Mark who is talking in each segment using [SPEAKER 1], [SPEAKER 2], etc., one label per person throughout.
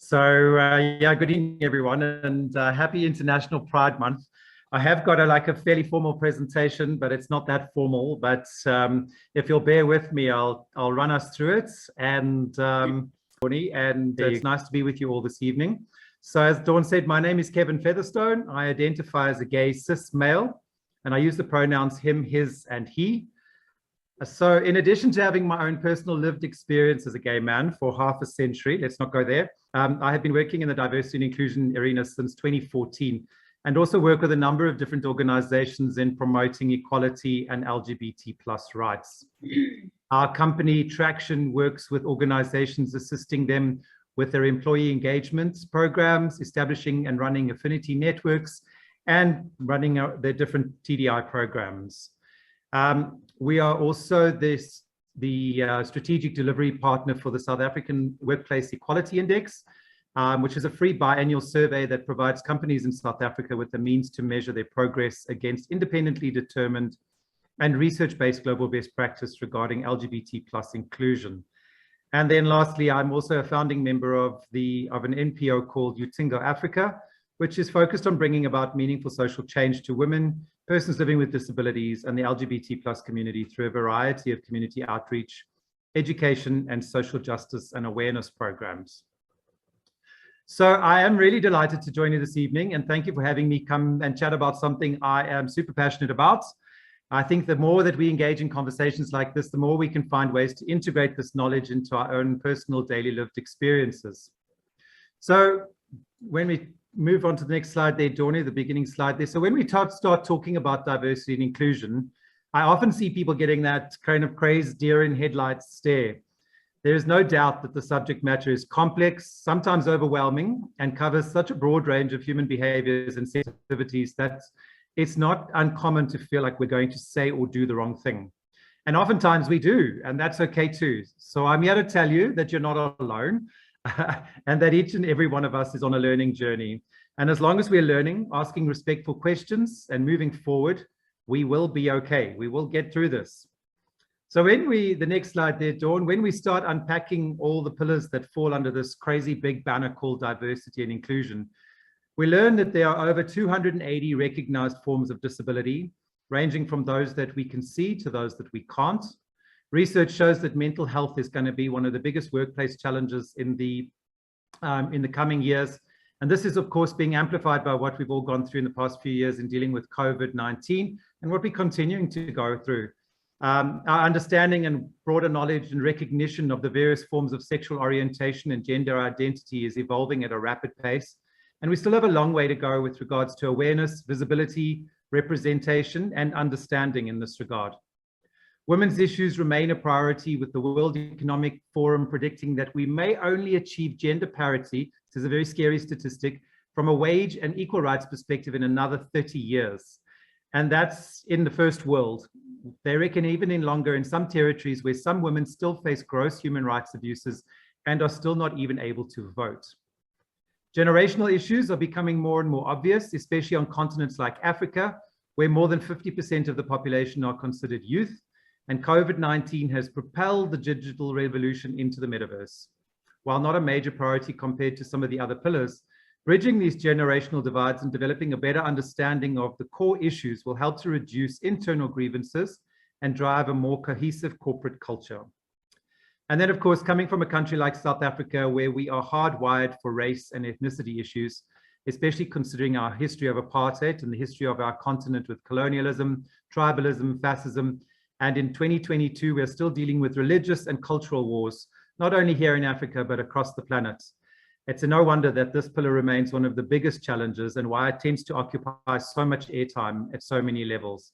[SPEAKER 1] Yeah, good evening, everyone, and happy International Pride Month. I have got a fairly formal presentation, but it's not that formal. But if you'll bear with me, I'll run us through it. And it's nice to be with you all this evening. So as Dawn said, my name is Kevin Featherstone. I identify as a gay cis male, and I use the pronouns him, his, and he. So in addition to having my own personal lived experience as a gay man for half a century, let's not go there, I have been working in the diversity and inclusion arena since 2014 and also work with a number of different organizations in promoting equality and LGBT+ rights. Our company Traction works with organizations assisting them with their employee engagement programs, establishing and running affinity networks, and running their different TDI programs. We are also the strategic delivery partner for the South African Workplace Equality Index, which is a free biannual survey that provides companies in South Africa with the means to measure their progress against independently determined and research-based global best practice regarding LGBT+ inclusion. And then lastly, I'm also a founding member of an NPO called Utingo Africa, which is focused on bringing about meaningful social change to women, persons living with disabilities, and the LGBT+ community through a variety of community outreach, education, and social justice and awareness programs. So I am really delighted to join you this evening, and thank you for having me come and chat about something I am super passionate about. I think the more that we engage in conversations like this, the more we can find ways to integrate this knowledge into our own personal daily lived experiences. So when we move on to the next slide there, Dawnie, the beginning slide there. So when we start talking about diversity and inclusion, I often see people getting that kind of crazed deer in headlights stare. There is no doubt that the subject matter is complex, sometimes overwhelming, and covers such a broad range of human behaviors and sensitivities that it's not uncommon to feel like we're going to say or do the wrong thing. And oftentimes we do, and that's okay too. So I'm here to tell you that you're not alone. And that each and every one of us is on a learning journey. And as long as we're learning, asking respectful questions and moving forward, we will be okay. We will get through this. So the next slide there, Dawn, when we start unpacking all the pillars that fall under this crazy big banner called diversity and inclusion, we learn that there are over 280 recognized forms of disability, ranging from those that we can see to those that we can't. Research shows that mental health is going to be one of the biggest workplace challenges in the coming years. And this is, of course, being amplified by what we've all gone through in the past few years in dealing with COVID-19 and what we're continuing to go through. Our understanding and broader knowledge and recognition of the various forms of sexual orientation and gender identity is evolving at a rapid pace. And we still have a long way to go with regards to awareness, visibility, representation, and understanding in this regard. Women's issues remain a priority, with the World Economic Forum predicting that we may only achieve gender parity, this is a very scary statistic, from a wage and equal rights perspective in another 30 years. And that's in the first world. They reckon even in longer in some territories where some women still face gross human rights abuses and are still not even able to vote. Generational issues are becoming more and more obvious, especially on continents like Africa, where more than 50% of the population are considered youth. And COVID-19 has propelled the digital revolution into the metaverse. While not a major priority compared to some of the other pillars, bridging these generational divides and developing a better understanding of the core issues will help to reduce internal grievances and drive a more cohesive corporate culture. And then, of course, coming from a country like South Africa, where we are hardwired for race and ethnicity issues, especially considering our history of apartheid and the history of our continent with colonialism, tribalism, fascism. And in 2022, we're still dealing with religious and cultural wars, not only here in Africa, but across the planet. It's no wonder that this pillar remains one of the biggest challenges and why it tends to occupy so much airtime at so many levels.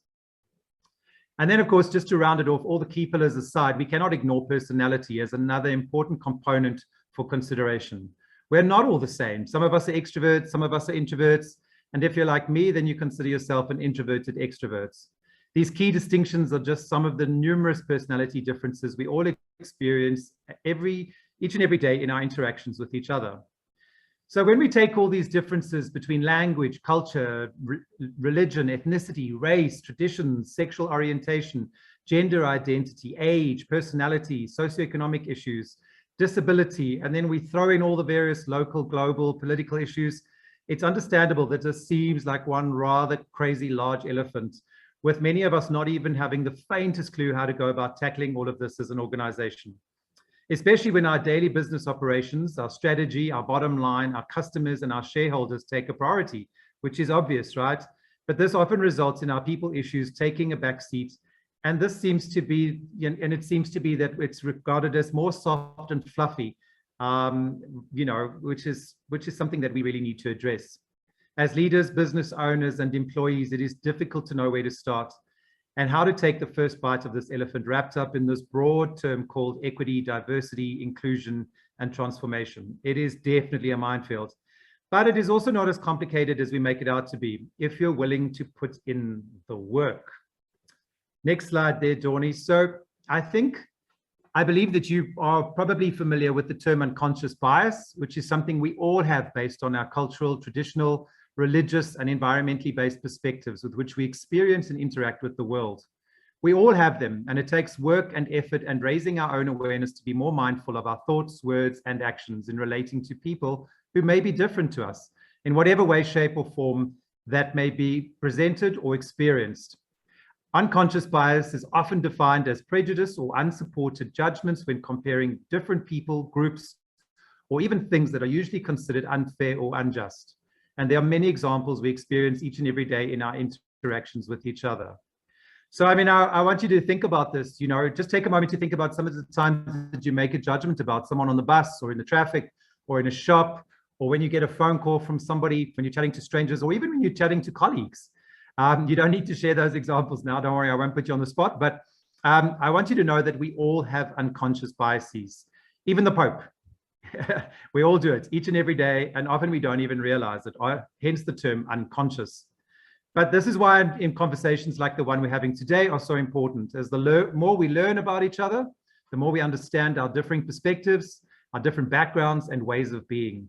[SPEAKER 1] And then, of course, just to round it off, all the key pillars aside, we cannot ignore personality as another important component for consideration. We're not all the same. Some of us are extroverts, some of us are introverts. And if you're like me, then you consider yourself an introverted extrovert. These key distinctions are just some of the numerous personality differences we all experience each and every day in our interactions with each other. So when we take all these differences between language, culture, religion, ethnicity, race, traditions, sexual orientation, gender identity, age, personality, socioeconomic issues, disability, and then we throw in all the various local, global, political issues, it's understandable that this seems like one rather crazy large elephant, with many of us not even having the faintest clue how to go about tackling all of this as an organization. Especially when our daily business operations, our strategy, our bottom line, our customers and our shareholders take a priority, which is obvious, right? But this often results in our people issues taking a back seat. And this seems to be, and it seems to be that it's regarded as more soft and fluffy, which is something that we really need to address. As leaders, business owners, and employees, it is difficult to know where to start and how to take the first bite of this elephant wrapped up in this broad term called equity, diversity, inclusion, and transformation. It is definitely a minefield, but it is also not as complicated as we make it out to be if you're willing to put in the work. Next slide there, Dawny. So I believe that you are probably familiar with the term unconscious bias, which is something we all have based on our cultural, traditional, religious, and environmentally based perspectives with which we experience and interact with the world. We all have them, and it takes work and effort and raising our own awareness to be more mindful of our thoughts, words, and actions in relating to people who may be different to us in whatever way, shape, or form that may be presented or experienced. Unconscious bias is often defined as prejudice or unsupported judgments when comparing different people, groups, or even things that are usually considered unfair or unjust. And there are many examples we experience each and every day in our interactions with each other. So, I want you to think about this, just take a moment to think about some of the times that you make a judgment about someone on the bus or in the traffic or in a shop, or when you get a phone call from somebody, when you're chatting to strangers, or even when you're chatting to colleagues. You don't need to share those examples now. Don't worry, I won't put you on the spot. But I want you to know that we all have unconscious biases, even the Pope. We all do it each and every day, and often we don't even realize it, hence the term unconscious. But this is why in conversations like the one we're having today are so important. As the more we learn about each other, the more we understand our differing perspectives, our different backgrounds and ways of being,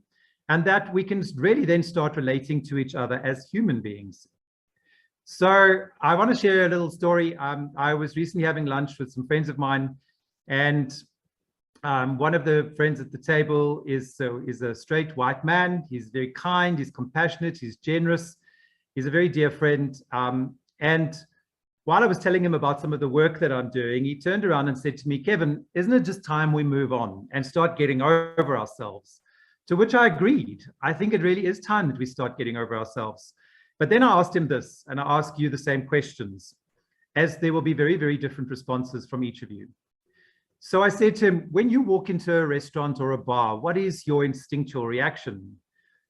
[SPEAKER 1] and that we can really then start relating to each other as human beings. So I want to share a little story. I was recently having lunch with some friends of mine, and one of the friends at the table is a straight white man. He's very kind, he's compassionate, he's generous. He's a very dear friend. And while I was telling him about some of the work that I'm doing, he turned around and said to me, "Kevin, isn't it just time we move on and start getting over ourselves?" To which I agreed. I think it really is time that we start getting over ourselves. But then I asked him this, and I ask you the same questions, as there will be very, very different responses from each of you. So I said to him, when you walk into a restaurant or a bar, what is your instinctual reaction?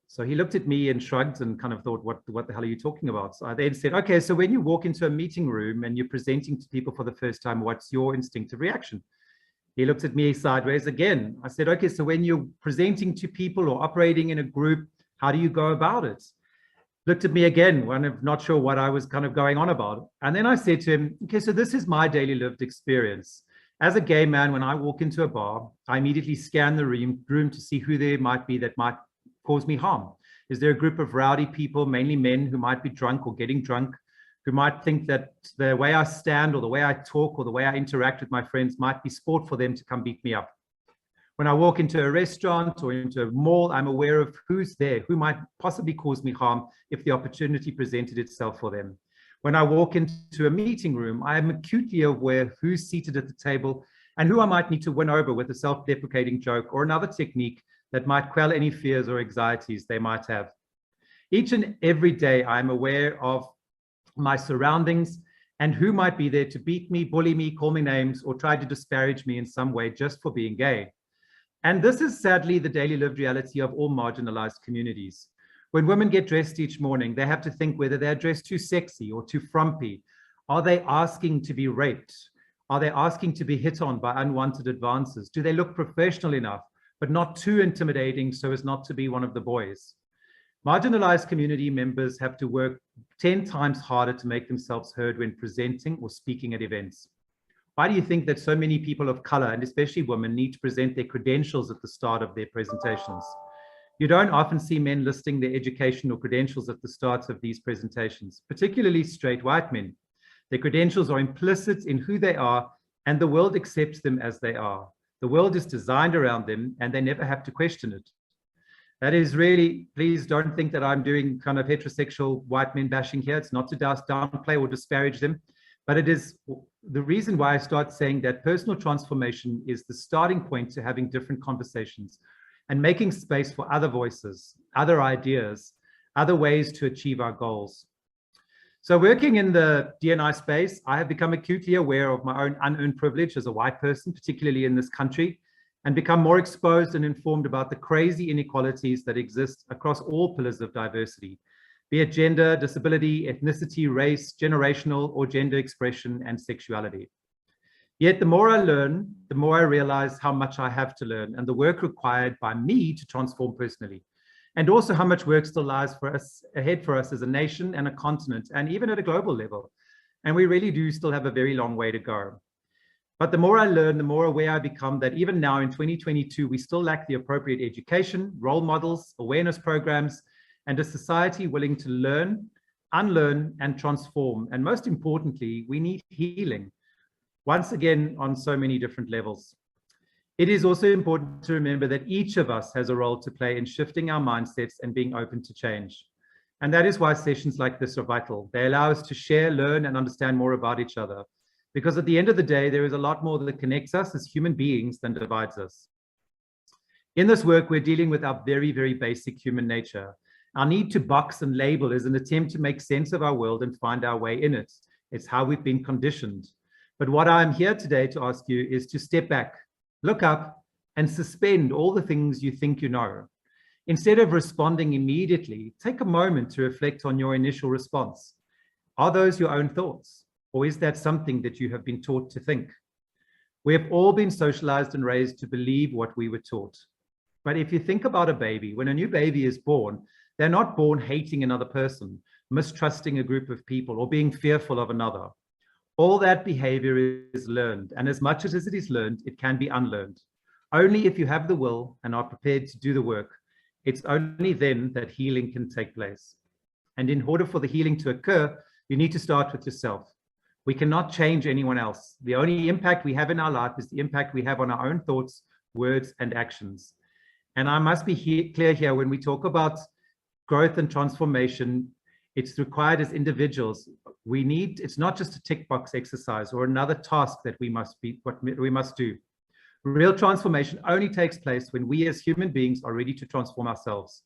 [SPEAKER 1] So he looked at me and shrugged and kind of thought, what the hell are you talking about? So I then said, okay, so when you walk into a meeting room and you're presenting to people for the first time, what's your instinctive reaction? He looked at me sideways again. I said, okay, so when you're presenting to people or operating in a group, how do you go about it? Looked at me again, when I'm not sure what I was kind of going on about. And then I said to him, okay, so this is my daily lived experience. As a gay man, when I walk into a bar, I immediately scan the room to see who there might be that might cause me harm. Is there a group of rowdy people, mainly men, who might be drunk or getting drunk, who might think that the way I stand or the way I talk or the way I interact with my friends might be sport for them to come beat me up? When I walk into a restaurant or into a mall, I'm aware of who's there, who might possibly cause me harm if the opportunity presented itself for them. When I walk into a meeting room, I am acutely aware of who's seated at the table and who I might need to win over with a self-deprecating joke or another technique that might quell any fears or anxieties they might have. Each and every day, I'm aware of my surroundings and who might be there to beat me, bully me, call me names, or try to disparage me in some way just for being gay. And this is sadly the daily lived reality of all marginalized communities. When women get dressed each morning, they have to think whether they're dressed too sexy or too frumpy. Are they asking to be raped? Are they asking to be hit on by unwanted advances? Do they look professional enough, but not too intimidating so as not to be one of the boys? Marginalized community members have to work 10 times harder to make themselves heard when presenting or speaking at events. Why do you think that so many people of color, and especially women, need to present their credentials at the start of their presentations? You don't often see men listing their educational credentials at the start of these presentations, particularly straight white men. Their credentials are implicit in who they are, and the world accepts them as they are. The world is designed around them and they never have to question it. That is really, please don't think that I'm doing kind of heterosexual white men bashing here. It's not to downplay or disparage them, but it is the reason why I start saying that personal transformation is the starting point to having different conversations and making space for other voices, other ideas, other ways to achieve our goals. So working in the D&I space, I have become acutely aware of my own unearned privilege as a white person, particularly in this country, and become more exposed and informed about the crazy inequalities that exist across all pillars of diversity, be it gender, disability, ethnicity, race, generational or gender expression, and sexuality. Yet the more I learn, the more I realize how much I have to learn and the work required by me to transform personally, and also how much work still lies ahead for us as a nation and a continent, and even at a global level. And we really do still have a very long way to go. But the more I learn, the more aware I become that even now in 2022, we still lack the appropriate education, role models, awareness programs, and a society willing to learn, unlearn, and transform. And most importantly, we need healing, once again, on so many different levels. It is also important to remember that each of us has a role to play in shifting our mindsets and being open to change. And that is why sessions like this are vital. They allow us to share, learn, and understand more about each other. Because at the end of the day, there is a lot more that connects us as human beings than divides us. In this work, we're dealing with our very, very basic human nature. Our need to box and label is an attempt to make sense of our world and find our way in it. It's how we've been conditioned. But what I'm here today to ask you is to step back, look up, and suspend all the things you think you know. Instead of responding immediately, take a moment to reflect on your initial response. Are those your own thoughts? Or is that something that you have been taught to think? We have all been socialized and raised to believe what we were taught. But if you think about a baby, when a new baby is born, they're not born hating another person, mistrusting a group of people, or being fearful of another. All that behavior is learned, and as much as it is learned, it can be unlearned. Only if you have the will and are prepared to do the work, it's only then that healing can take place. And in order for the healing to occur, you need to start with yourself. We cannot change anyone else. The only impact we have in our life is the impact we have on our own thoughts, words, and actions. And I must be clear here, when we talk about growth and transformation, it's required as individuals. It's not just a tick box exercise or another task that we must do. Real transformation only takes place when we as human beings are ready to transform ourselves.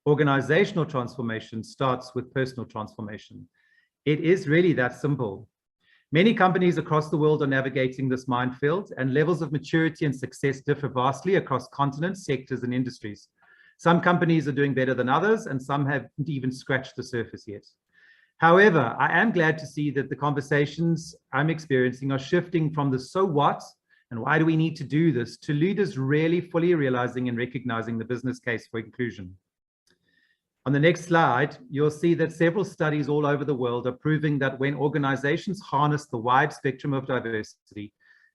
[SPEAKER 1] Organizational transformation starts with personal transformation. It is really that simple. Many companies across the world are navigating this minefield, and levels of maturity and success differ vastly across continents, sectors, and industries. Some companies are doing better than others, and some haven't even scratched the surface yet. However, I am glad to see that the conversations I'm experiencing are shifting from the so what and why do we need to do this to leaders really fully realizing and recognizing the business case for inclusion. On the next slide, you'll see that several studies all over the world are proving that when organizations harness the wide spectrum of diversity,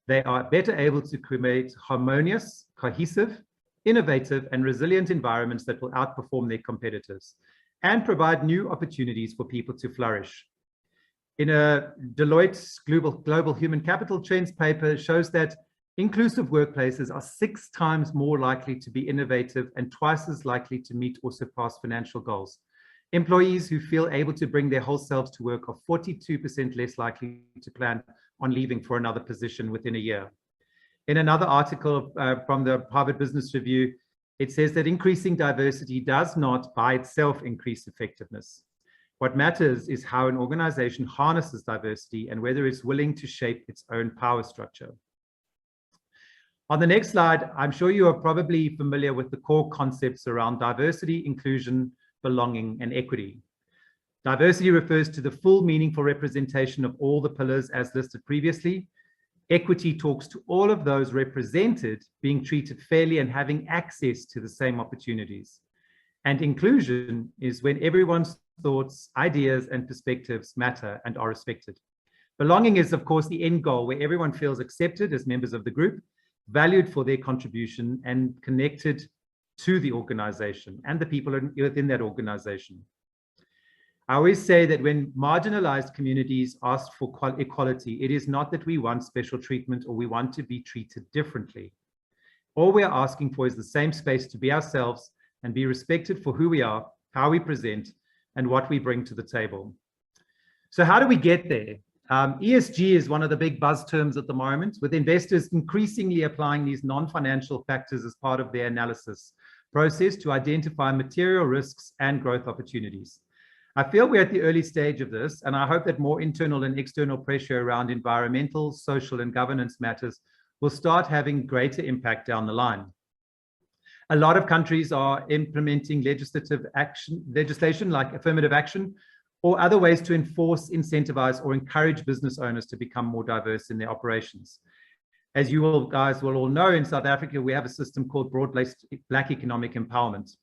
[SPEAKER 1] they are better able to create harmonious, cohesive, innovative, and resilient environments that will outperform their competitors and provide new opportunities for people to flourish. In a Deloitte's Global Human Capital Trends paper, shows that inclusive workplaces are 6 times more likely to be innovative and twice as likely to meet or surpass financial goals. Employees who feel able to bring their whole selves to work are 42% less likely to plan on leaving for another position within a year. In another article from the Harvard Business Review, it says that increasing diversity does not by itself increase effectiveness. What matters is how an organization harnesses diversity and whether it's willing to shape its own power structure. On the next slide, I'm sure you are probably familiar with the core concepts around diversity, inclusion, belonging, and equity. Diversity refers to the full meaningful representation of all the pillars as listed previously. Equity talks to all of those represented being treated fairly and having access to the same opportunities. And inclusion is when everyone's thoughts, ideas, and perspectives matter and are respected. Belonging is, of course, the end goal where everyone feels accepted as members of the group, valued for their contribution, and connected to the organization and the people within that organization. I always say that when marginalized communities ask for equality, it is not that we want special treatment or we want to be treated differently. All we are asking for is the same space to be ourselves and be respected for who we are, how we present, and what we bring to the table. So how do we get there? ESG is one of the big buzz terms at the moment, with investors increasingly applying these non-financial factors as part of their analysis process to identify material risks and growth opportunities. I feel we're at the early stage of this, and I hope that more internal and external pressure around environmental, social, and governance matters will start having greater impact down the line. A lot of countries are implementing legislation like affirmative action or other ways to enforce, incentivize, or encourage business owners to become more diverse in their operations. As you guys will all know, in South Africa, we have a system called broad-based Black economic empowerment.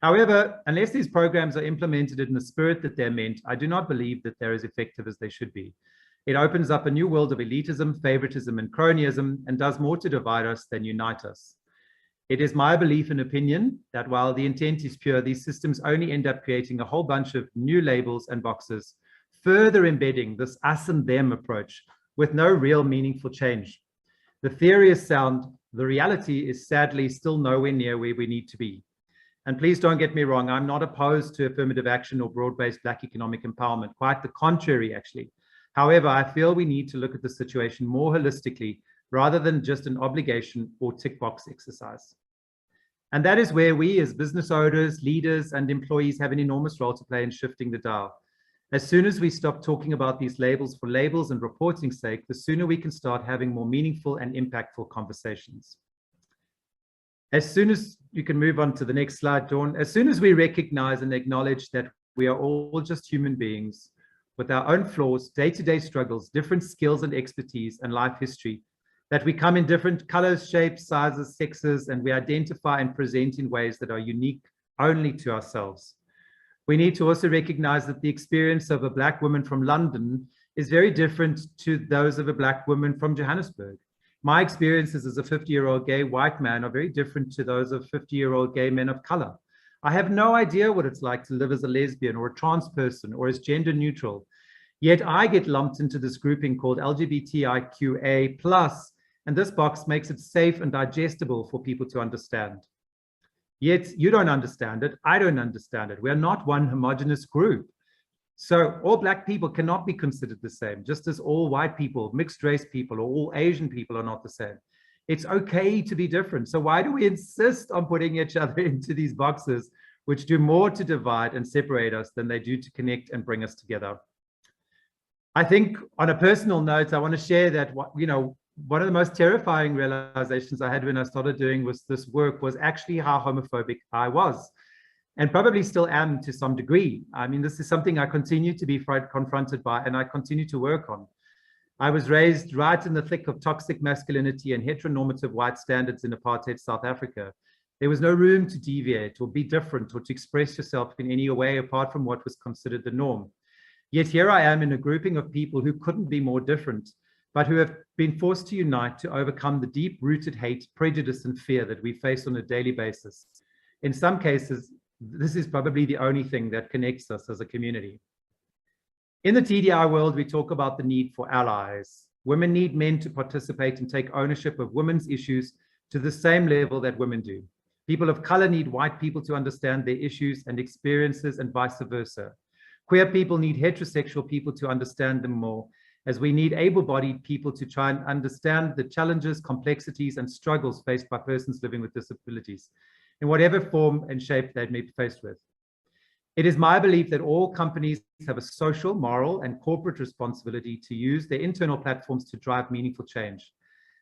[SPEAKER 1] However, unless these programs are implemented in the spirit that they're meant, I do not believe that they're as effective as they should be. It opens up a new world of elitism, favoritism, and cronyism, and does more to divide us than unite us. It is my belief and opinion that while the intent is pure, these systems only end up creating a whole bunch of new labels and boxes, further embedding this us and them approach with no real meaningful change. The theory is sound. The reality is sadly still nowhere near where we need to be. And please don't get me wrong, I'm not opposed to affirmative action or broad-based Black economic empowerment, quite the contrary, actually. However, I feel we need to look at the situation more holistically rather than just an obligation or tick box exercise. And that is where we as business owners, leaders, and employees have an enormous role to play in shifting the dial. As soon as we stop talking about these labels for labels and reporting's sake, the sooner we can start having more meaningful and impactful conversations. As soon as you can move on to the next slide, Dawn, as soon as we recognize and acknowledge that we are all just human beings with our own flaws, day-to-day struggles, different skills and expertise and life history, that we come in different colors, shapes, sizes, sexes, and we identify and present in ways that are unique only to ourselves. We need to also recognize that the experience of a Black woman from London is very different to those of a Black woman from Johannesburg. My experiences as a 50-year-old gay white man are very different to those of 50-year-old gay men of color. I have no idea what it's like to live as a lesbian or a trans person or as gender neutral. Yet I get lumped into this grouping called LGBTIQA+, and this box makes it safe and digestible for people to understand. Yet you don't understand it, I don't understand it. We are not one homogenous group. So all Black people cannot be considered the same, just as all white people, mixed race people, or all Asian people are not the same. It's okay to be different. So why do we insist on putting each other into these boxes, which do more to divide and separate us than they do to connect and bring us together? I think on a personal note, I want to share that, one of the most terrifying realizations I had when I started doing this work was actually how homophobic I was. And probably still am to some degree. I mean, this is something I continue to be confronted by and I continue to work on. I was raised right in the thick of toxic masculinity and heteronormative white standards in apartheid South Africa. There was no room to deviate or be different or to express yourself in any way apart from what was considered the norm. Yet here I am in a grouping of people who couldn't be more different, but who have been forced to unite to overcome the deep-rooted hate, prejudice, and fear that we face on a daily basis. In some cases, this is probably the only thing that connects us as a community. In the TDI world, we talk about the need for allies. Women need men to participate and take ownership of women's issues to the same level that women do. People of color need white people to understand their issues and experiences and vice versa. Queer people need heterosexual people to understand them more, as we need able-bodied people to try and understand the challenges, complexities, and struggles faced by persons living with disabilities, in whatever form and shape they may be faced with. It is my belief that all companies have a social, moral, and corporate responsibility to use their internal platforms to drive meaningful change.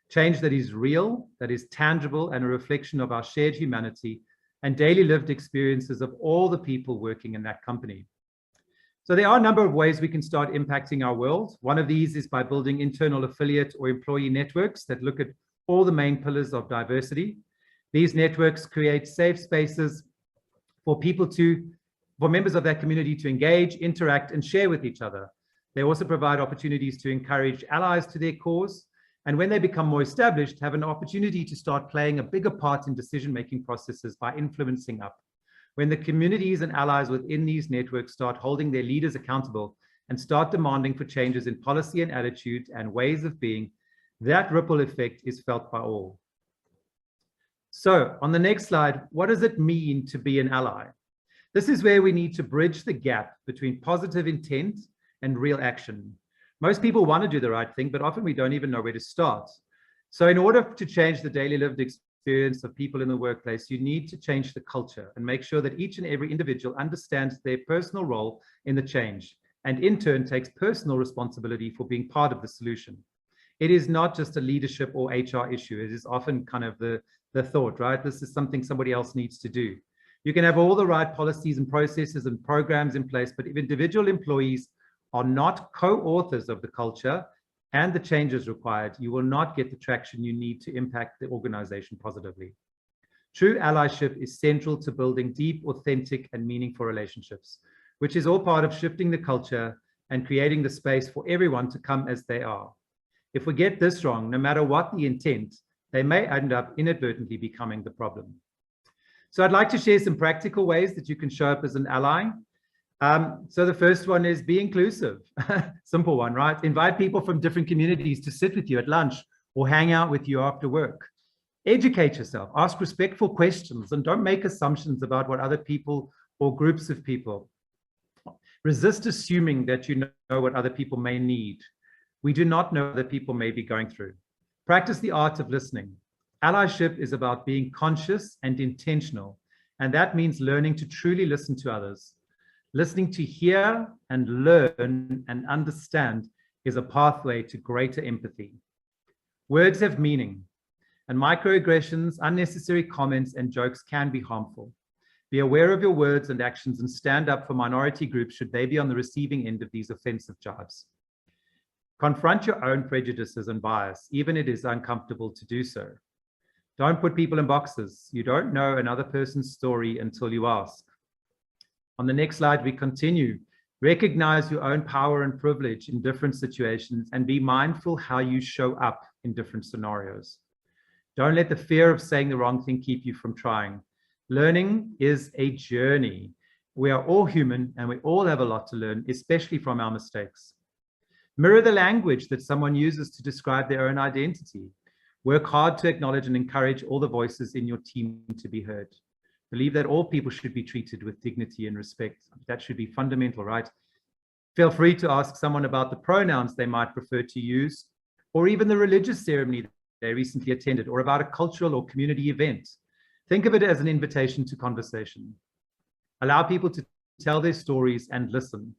[SPEAKER 1] Change that is real, that is tangible, and a reflection of our shared humanity and daily lived experiences of all the people working in that company. So there are a number of ways we can start impacting our world. One of these is by building internal affiliate or employee networks that look at all the main pillars of diversity. These networks create safe spaces for members of that community to engage, interact, and share with each other. They also provide opportunities to encourage allies to their cause. And when they become more established, have an opportunity to start playing a bigger part in decision-making processes by influencing up. When the communities and allies within these networks start holding their leaders accountable and start demanding for changes in policy and attitude and ways of being, that ripple effect is felt by all. So on the next slide, what does it mean to be an ally? This is where we need to bridge the gap between positive intent and real action. Most people want to do the right thing, but often we don't even know where to start. So in order to change the daily lived experience of people in the workplace, you need to change the culture and make sure that each and every individual understands their personal role in the change, and in turn takes personal responsibility for being part of the solution. It is not just a leadership or HR issue. It is often kind of the thought, right? This is something somebody else needs to do. You can have all the right policies and processes and programs in place, but if individual employees are not co-authors of the culture and the changes required, you will not get the traction you need to impact the organization positively. True allyship is central to building deep, authentic, and meaningful relationships, which is all part of shifting the culture and creating the space for everyone to come as they are. If we get this wrong, no matter what the intent, they may end up inadvertently becoming the problem. So I'd like to share some practical ways that you can show up as an ally. So the first one is be inclusive. Simple one, right? Invite people from different communities to sit with you at lunch or hang out with you after work. Educate yourself, ask respectful questions, and don't make assumptions about what other people or groups of people. Resist assuming that you know what other people may need. We do not know what other people may be going through. Practice the art of listening. Allyship is about being conscious and intentional, and that means learning to truly listen to others. Listening to hear and learn and understand is a pathway to greater empathy. Words have meaning, and microaggressions, unnecessary comments, and jokes can be harmful. Be aware of your words and actions and stand up for minority groups should they be on the receiving end of these offensive jibes. Confront your own prejudices and bias, even if it is uncomfortable to do so. Don't put people in boxes. You don't know another person's story until you ask. On the next slide, we continue. Recognize your own power and privilege in different situations and be mindful how you show up in different scenarios. Don't let the fear of saying the wrong thing keep you from trying. Learning is a journey. We are all human and we all have a lot to learn, especially from our mistakes. Mirror the language that someone uses to describe their own identity. Work hard to acknowledge and encourage all the voices in your team to be heard. Believe that all people should be treated with dignity and respect. That should be fundamental, right? Feel free to ask someone about the pronouns they might prefer to use, or even the religious ceremony they recently attended, or about a cultural or community event. Think of it as an invitation to conversation. Allow people to tell their stories and listen.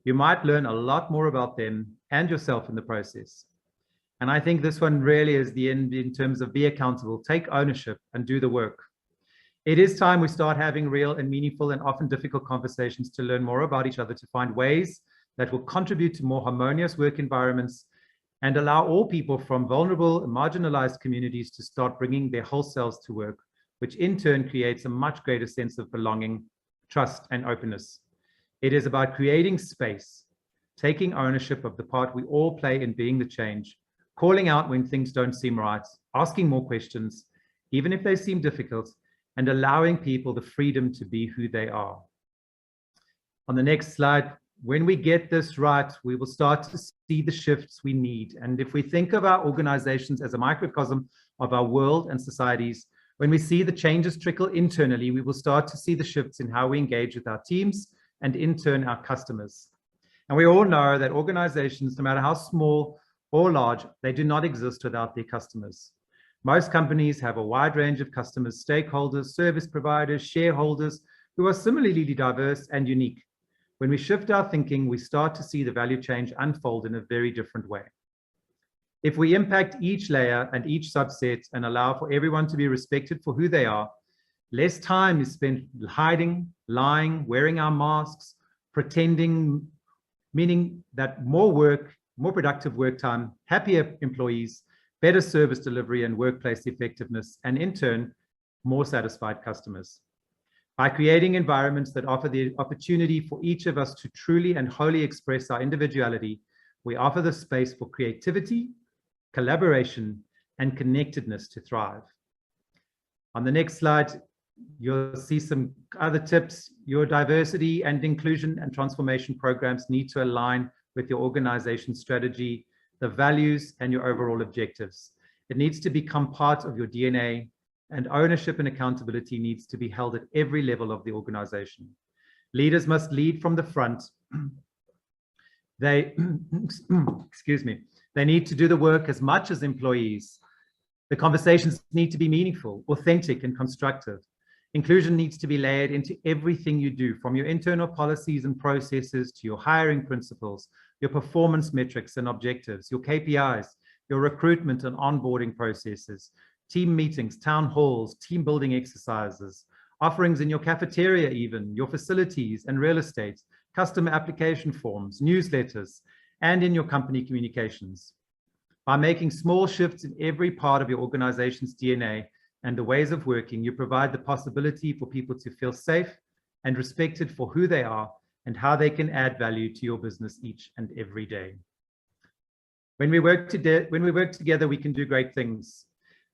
[SPEAKER 1] You might learn a lot more about them and yourself in the process. And I think this one really is the end in terms of be accountable, take ownership, and do the work. It is time we start having real and meaningful and often difficult conversations to learn more about each other, to find ways that will contribute to more harmonious work environments and allow all people from vulnerable and marginalized communities to start bringing their whole selves to work, which in turn creates a much greater sense of belonging, trust, and openness. It is about creating space, taking ownership of the part we all play in being the change, calling out when things don't seem right, asking more questions, even if they seem difficult, and allowing people the freedom to be who they are. On the next slide, when we get this right, we will start to see the shifts we need. And if we think of our organizations as a microcosm of our world and societies, when we see the changes trickle internally, we will start to see the shifts in how we engage with our teams and in turn our customers. And we all know that organizations, no matter how small or large, they do not exist without their customers. Most companies have a wide range of customers, stakeholders, service providers, shareholders, who are similarly diverse and unique. When we shift our thinking, we start to see the value change unfold in a very different way. If we impact each layer and each subset and allow for everyone to be respected for who they are, less time is spent hiding, lying, wearing our masks, pretending, meaning that more work, more productive work time, happier employees, better service delivery and workplace effectiveness, and in turn, more satisfied customers. By creating environments that offer the opportunity for each of us to truly and wholly express our individuality, we offer the space for creativity, collaboration, and connectedness to thrive. On the next slide, you'll see some other tips. Your diversity and inclusion and transformation programs need to align with your organization's strategy, the values, and your overall objectives. It needs to become part of your DNA, and ownership and accountability needs to be held at every level of the organization. Leaders must lead from the front. They, excuse me, they need to do the work as much as employees. The conversations need to be meaningful, authentic, and constructive. Inclusion needs to be layered into everything you do, from your internal policies and processes to your hiring principles, your performance metrics and objectives, your KPIs, your recruitment and onboarding processes, team meetings, town halls, team building exercises, offerings in your cafeteria even, your facilities and real estate, customer application forms, newsletters, and in your company communications. By making small shifts in every part of your organization's DNA and the ways of working, you provide the possibility for people to feel safe and respected for who they are and how they can add value to your business each and every day. When we work together, we can do great things.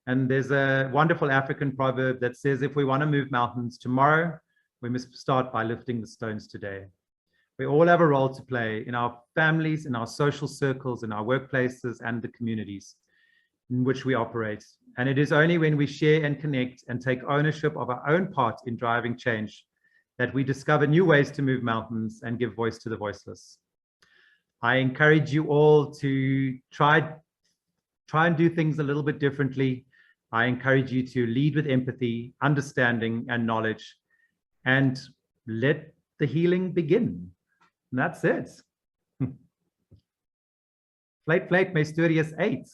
[SPEAKER 1] And there's a wonderful African proverb that says, if we want to move mountains tomorrow, we must start by lifting the stones today. We all have a role to play in our families, in our social circles, in our workplaces, and the communities in which we operate. And it is only when we share and connect and take ownership of our own part in driving change that we discover new ways to move mountains and give voice to the voiceless. I encourage you all to try and do things a little bit differently. I encourage you to lead with empathy, understanding, and knowledge, and let the healing begin. And that's it. Fluit, fluit, my story is 8.